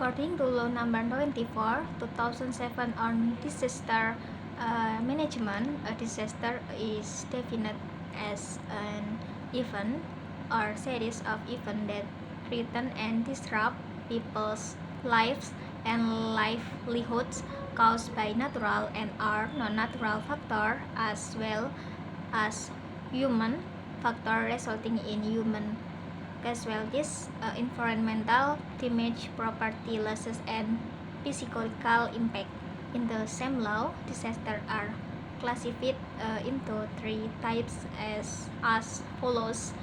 According to Law Number 24, 2007 on disaster management, a disaster is defined as an event or series of events that threaten and disrupt people's lives and livelihoods caused by natural and or non-natural factors as well as human factor resulting in human casualties, environmental damage, property losses, and physical impact. In the same law, disasters are classified into three types as follows.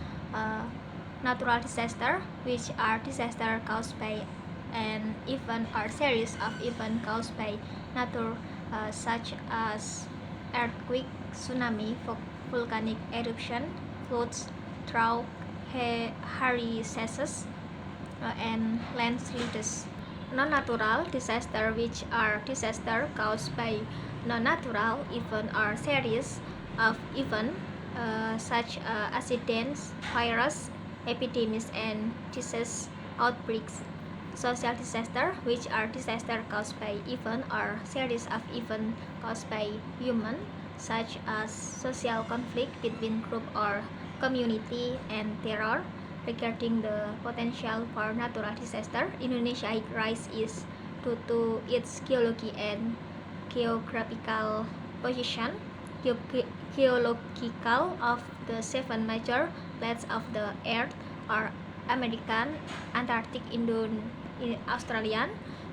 Natural disaster, which are disasters caused by an event or series of events caused by nature, such as earthquake, tsunami, volcanic eruption, floods, drought, hurricanes, and landslides. Non-natural disasters, which are disasters caused by non-natural event or series of events such accidents, virus, epidemics, and disease outbreaks. Social disaster, which are disasters caused by event or series of events caused by human, such as social conflict between group or community and terror. Regarding the potential for natural disaster, Indonesia's rise is due to its geology and geographical position. Geological of the seven major plates of the Earth are American, Antarctic, Australian,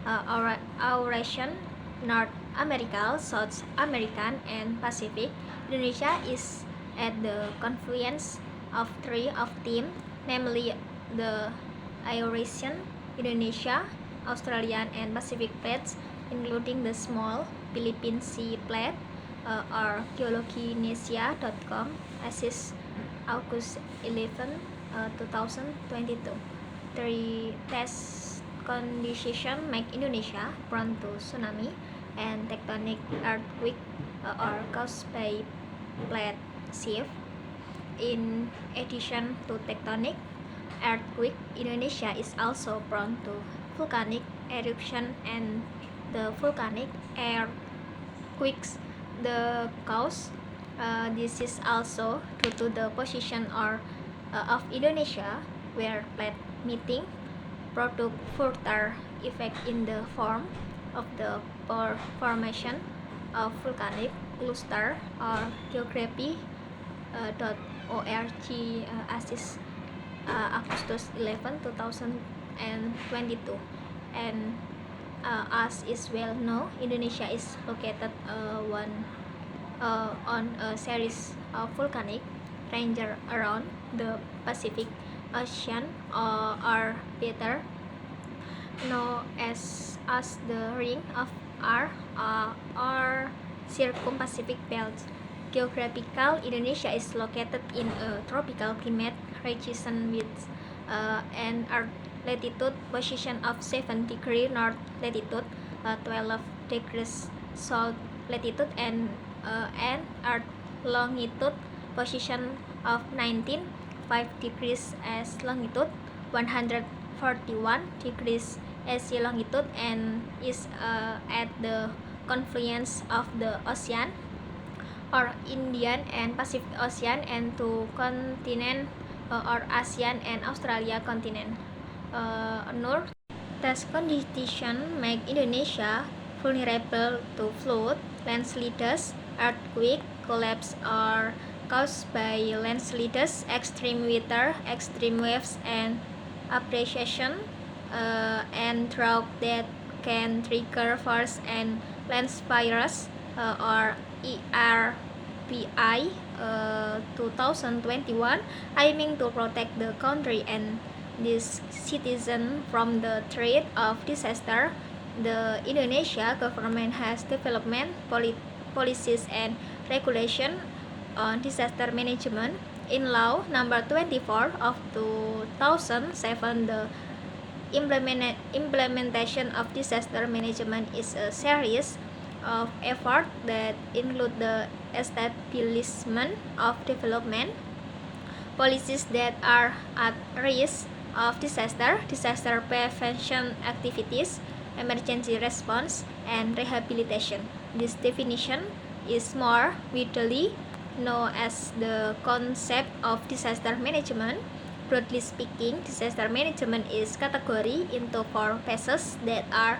Eurasian, North American, South American, and Pacific. Indonesia is at the confluence of three of them, namely the Eurasian, Indonesia, Australian, and Pacific plates, including the small Philippine Sea plate, or geologinesia.com, assist August 11, 2022. Three test conditions make Indonesia prone to tsunami and tectonic earthquake or caused by plate shift. In addition to tectonic earthquake, Indonesia is also prone to volcanic eruption and the volcanic earthquakes. The cause this is also due to the position of Indonesia, where plate meeting product further effect in the form of the formation of volcanic cluster or geography.org assist August 11, 2022. And as is well known, Indonesia is located on a series of volcanic ranges around the Pacific Ocean, or better known as the Ring of Fire or Circum-Pacific Belt. Geographical, Indonesia is located in a tropical climate region with an earth latitude position of 7 degrees north latitude, 12 degrees south latitude, and earth longitude position of 19.5 degrees as longitude, 141 degrees as longitude, and is at the confluence of the ocean or Indian and Pacific Ocean and two continents, or ASEAN and Australia continent. North. These conditions make Indonesia vulnerable to flood, landslides, earthquake, collapse or caused by landslides, extreme weather, extreme waves, and abrasion, and drought that can trigger forest and landsfires, or ERBI 2021, aiming to protect the country and its citizens from the threat of disaster. The Indonesia government has developed policies and regulation on disaster management. In Law Number 24 of 2007, the implementation of disaster management is a series of efforts that include the establishment of development policies that are at risk of disaster, disaster prevention activities, emergency response, and rehabilitation. This definition is more widely known as the concept of disaster management. Broadly speaking, disaster management is categorized into four phases that are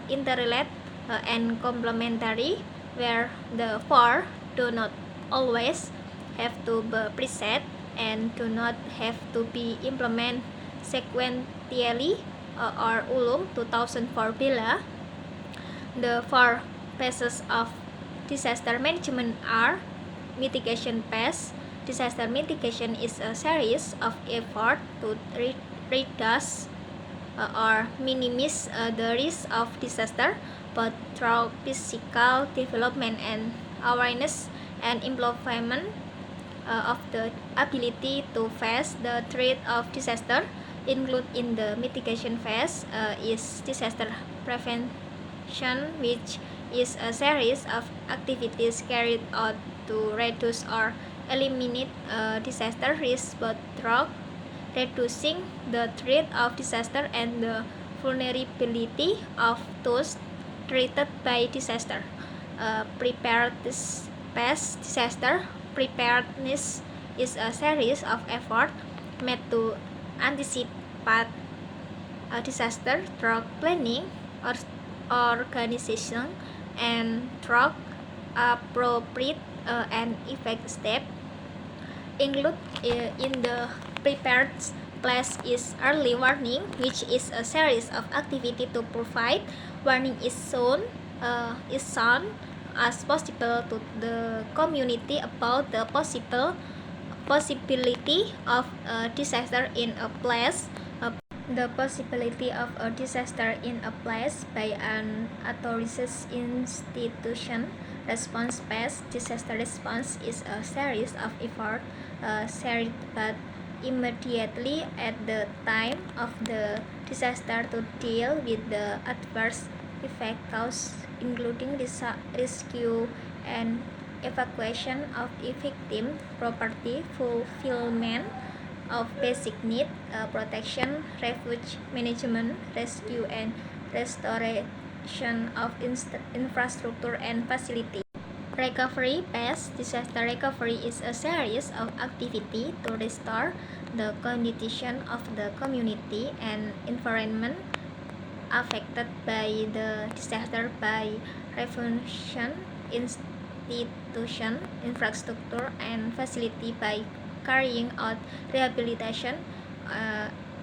interrelated and complementary, where the four do not always have to be preset and do not have to be implemented sequentially or Ulum 2004 Bila. The four phases of disaster management are mitigation phase. Disaster mitigation is a series of efforts to reduce or minimize the risk of disaster, both through physical development and awareness and improvement of the ability to face the threat of disaster. Included in the mitigation phase is disaster prevention, which is a series of activities carried out to reduce or eliminate disaster risk, both through reducing the threat of disaster and the vulnerability of those treated by disaster. Preparedness phase. Disaster preparedness is a series of efforts made to anticipate a disaster through planning or organization and through appropriate and effective steps. Included in the prepared phase is early warning, which is a series of activities to provide warning is soon as possible to the community about the possibility of a disaster in a place. The possibility of a disaster in a place by an authorized institution. Response phase. Disaster response is a series of efforts shared but immediately at the time of the disaster to deal with the adverse effect caused, including rescue and evacuation of victim property, fulfillment of basic needs, protection, refuge management, rescue and restoration of infrastructure and facility. Recovery phase. Disaster recovery is a series of activities to restore the condition of the community and environment affected by the disaster by refurbishing institution, infrastructure, and facility by carrying out rehabilitation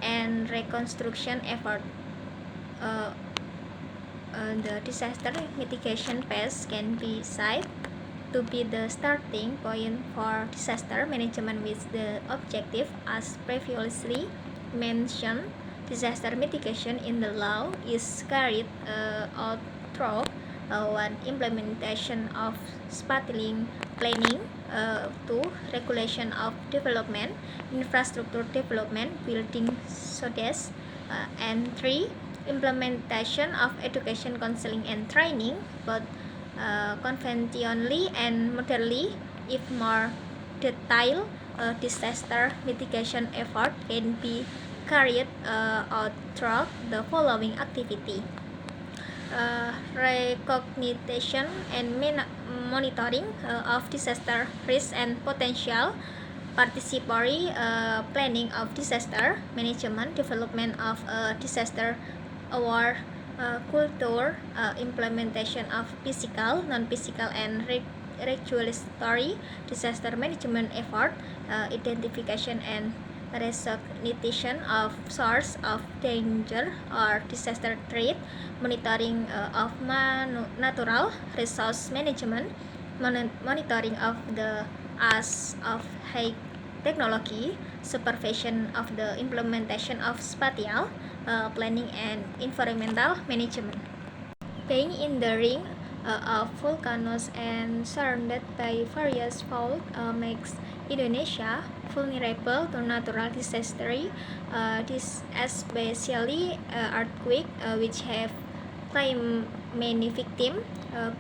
and reconstruction effort. The disaster mitigation phase can be cited to be the starting point for disaster management with the objective, as previously mentioned. Disaster mitigation in the law is carried out through one implementation of spatial planning, two regulation of development, infrastructure development, building sodes, and three implementation of education, counseling, and training, both conventionally and modernly. If more detailed disaster mitigation effort can be carried out through the following activity: recognition and monitoring of disaster risk and potential, participatory planning of disaster management, development of disaster aware culture, implementation of physical, non-physical, and regulatory disaster management effort, identification and recognition of source of danger or disaster threat, monitoring of natural resource management, monitoring of the use of high technology, supervision of the implementation of spatial planning and environmental management. Being in the ring of volcanoes and surrounded by various faults makes Indonesia vulnerable to natural disasters, especially earthquakes, which have claimed many victims,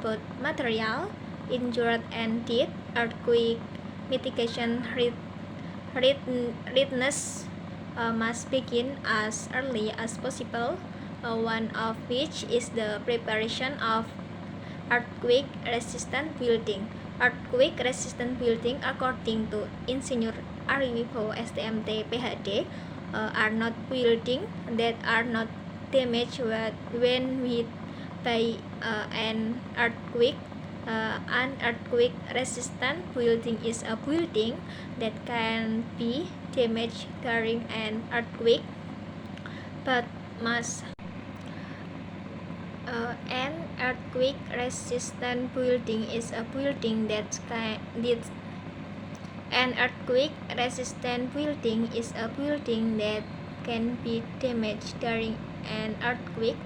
both material, injured, and dead. Earthquake mitigation readiness must begin as early as possible, one of which is the preparation of earthquake-resistant building. Earthquake-resistant building, according to Insinyur Ari Wibowo STMT PhD, are not buildings that are not damaged when hit by an earthquake. An earthquake-resistant building is a building that can be damaged during an earthquake, but must an earthquake-resistant building is a building that an earthquake-resistant building is a building that can be damaged during an earthquake,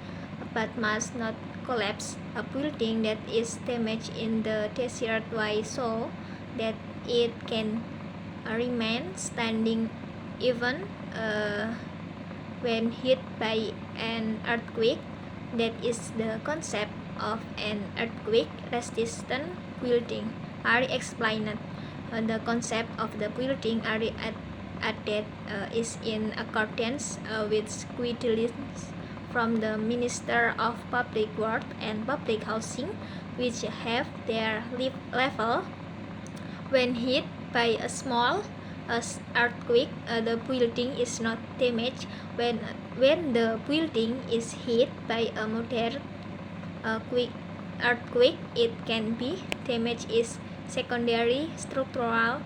but must not collapse. A building that is damaged in the desired way so that it can remain standing even when hit by an earthquake. That is the concept of an earthquake-resistant building. Ari explained the concept of the building Ari added is in accordance with guidelines from the Minister of Public Works and Public Housing, which have their level when hit by a small earthquake. The building is not damaged. When the building is hit by a moderate earthquake, it can be damaged is secondary structural,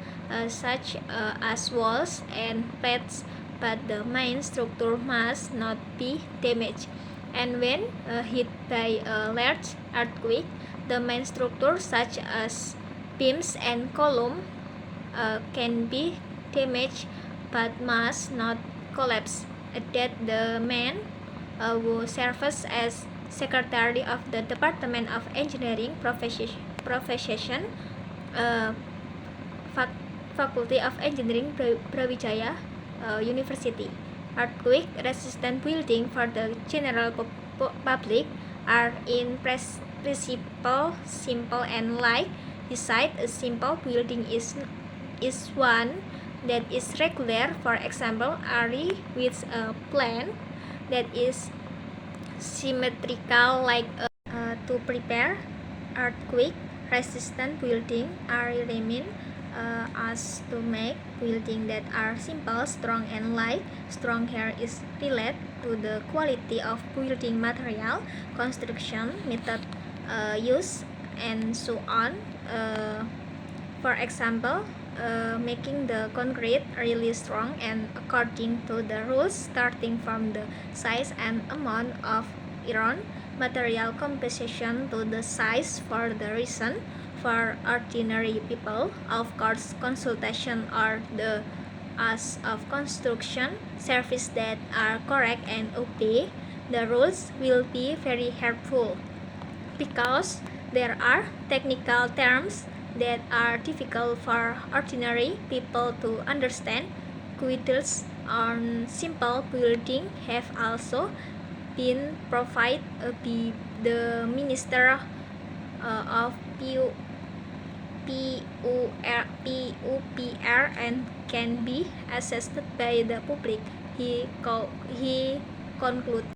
such as walls and plates, but the main structure must not be damaged. And when hit by a large earthquake, the main structure such as beams and columns can be damaged but must not collapse. That the man who serves as Secretary of the Department of Engineering Profession, Faculty of Engineering Brawijaya University. Earthquake-resistant buildings for the general public are in principle simple and light. Besides, a simple building is one that is regular. For example, Ari with a plan that is symmetrical, like to prepare earthquake-resistant building. Ari remain as to make buildings that are simple, strong, and light. Strong here is related to the quality of building material, construction method used, and so on. For example, making the concrete really strong and according to the rules, starting from the size and amount of iron, material composition to the size. For the reason, for ordinary people, of course, consultation or the as of construction service that are correct and obey the rules will be very helpful, because there are technical terms that are difficult for ordinary people to understand. Guidelines on simple building have also been provided by the Minister of PUPR and can be accessed by the public. He concluded.